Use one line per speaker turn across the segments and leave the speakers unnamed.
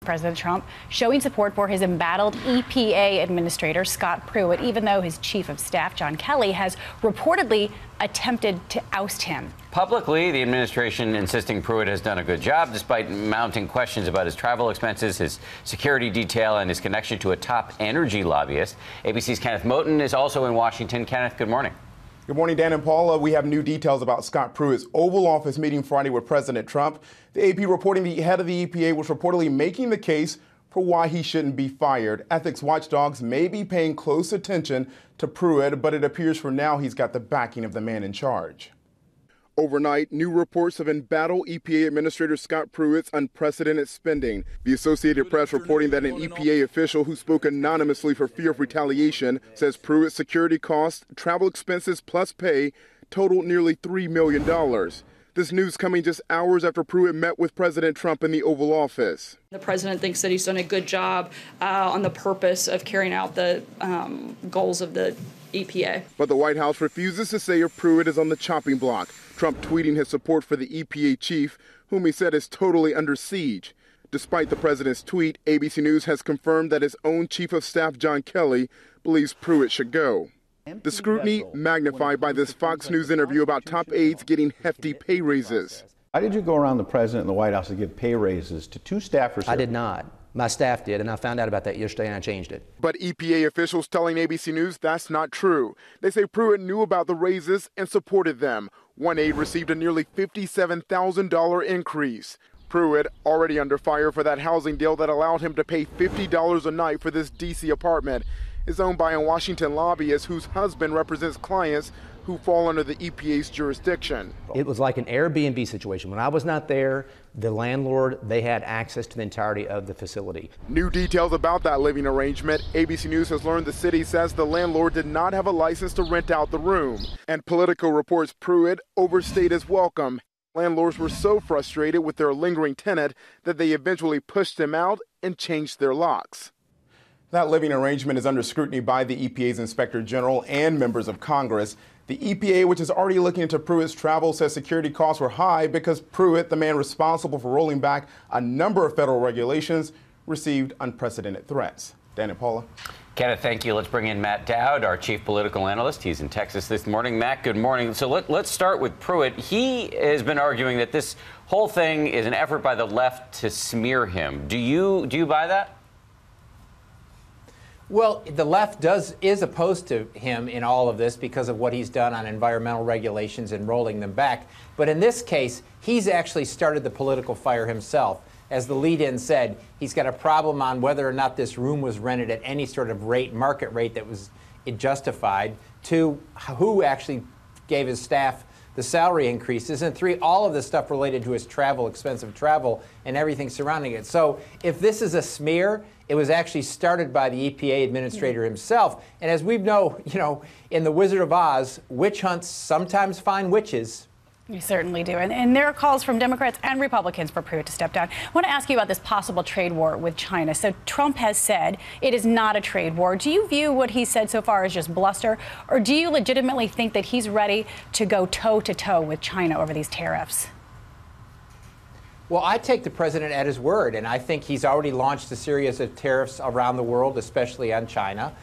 President Trump showing support for his embattled EPA administrator, Scott Pruitt, even though his chief of staff, John Kelly, has reportedly attempted to oust him.
Publicly, the administration insisting Pruitt has done a good job, despite mounting questions about his travel expenses, his security detail, and his connection to a top energy lobbyist. ABC's Kenneth Moten is also in Washington. Kenneth, good morning.
Good morning, Dan and Paula. We have new details about Scott Pruitt's Oval Office meeting Friday with President Trump. The AP reporting the head of the EPA was reportedly making the case for why he shouldn't be fired. Ethics watchdogs may be paying close attention to Pruitt, but it appears for now he's got the backing of the man in charge. Overnight, new reports of embattled EPA Administrator Scott Pruitt's unprecedented spending. The Associated Press reporting that an EPA official who spoke anonymously for fear of retaliation says Pruitt's security costs, travel expenses plus pay totaled nearly $3 million. This news coming just hours after Pruitt met with President Trump in the Oval Office.
The president thinks that he's done a good job on the purpose of carrying out the goals of the EPA. But
the White House refuses to say if Pruitt is on the chopping block. Trump tweeting his support for the EPA chief, whom he said is totally under siege. Despite the president's tweet, ABC News has confirmed that his own chief of staff, John Kelly, believes Pruitt should go. The scrutiny magnified by this Fox News interview about top aides getting hefty pay raises.
Why did you go around the president and the White House to give pay raises to two staffers?
I did not. My staff did, and I found out about that yesterday, and I changed it.
But EPA officials telling ABC News that's not true. They say Pruitt knew about the raises and supported them. One aide received a nearly $57,000 increase. Pruitt, already under fire for that housing deal that allowed him to pay $50 a night for this D.C. apartment, is owned by a Washington lobbyist whose husband represents clients who fall under the EPA's jurisdiction.
It was like an Airbnb situation. When I was not there, the landlord, they had access to the entirety of the facility.
New details about that living arrangement. ABC News has learned the city says the landlord did not have a license to rent out the room. And Politico reports Pruitt overstayed his welcome. Landlords were so frustrated with their lingering tenant that they eventually pushed him out and changed their locks. That living arrangement is under scrutiny by the EPA's Inspector General and members of Congress. The EPA, which is already looking into Pruitt's travel, says security costs were high because Pruitt, the man responsible for rolling back a number of federal regulations, received unprecedented threats. Dan and Paula.
Kenneth, thank you. Let's bring in Matt Dowd, our chief political analyst. He's in Texas this morning. Matt, good morning. So let's start with Pruitt. He has been arguing that this whole thing is an effort by the left to smear him. Do you buy that?
Well, the left is opposed to him in all of this because of what he's done on environmental regulations and rolling them back. But in this case, he's actually started the political fire himself. As the lead-in said, he's got a problem on whether or not this room was rented at any sort of rate, market rate that was justified, to who actually gave his staff the salary increases, and three, all of the stuff related to his travel, expensive travel, and everything surrounding it. So if this is a smear, it was actually started by the EPA administrator himself. And as we know, in The Wizard of Oz, witch hunts sometimes find witches.
You certainly do. And there are calls from Democrats and Republicans for Pruitt to step down. I want to ask you about this possible trade war with China. So Trump has said it is not a trade war. Do you view what he said so far as just bluster, or do you legitimately think that he's ready to go toe-to-toe with China over these tariffs?
Well, I take the president at his word, and I think he's already launched a series of tariffs around the world, especially on China.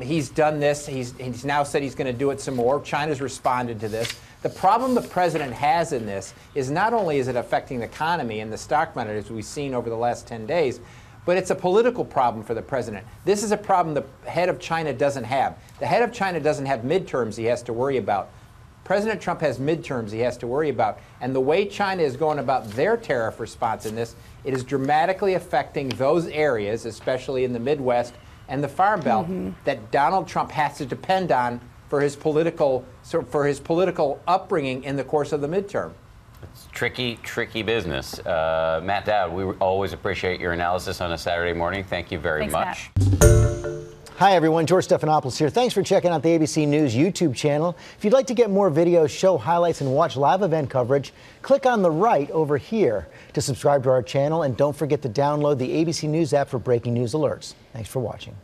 He's done this. He's now said he's going to do it some more. China's responded to this. The problem the president has in this is not only is it affecting the economy and the stock market, as we've seen over the last 10 days, but it's a political problem for the president. This is a problem the head of China doesn't have. The head of China doesn't have midterms he has to worry about. President Trump has midterms he has to worry about. And the way China is going about their tariff response in this, it is dramatically affecting those areas, especially in the Midwest and the Farm Belt, that Donald Trump has to depend on for his political upbringing in the course of the midterm.
It's tricky business. Matt Dowd, we always appreciate your analysis on a Saturday morning. Thank you very much.
Matt. Hi, everyone. George Stephanopoulos here. Thanks for checking out the ABC News YouTube channel. If you'd like to get more videos, show highlights, and watch live event coverage, click on the right over here to subscribe to our channel. And don't forget to download the ABC News app for breaking news alerts. Thanks for watching.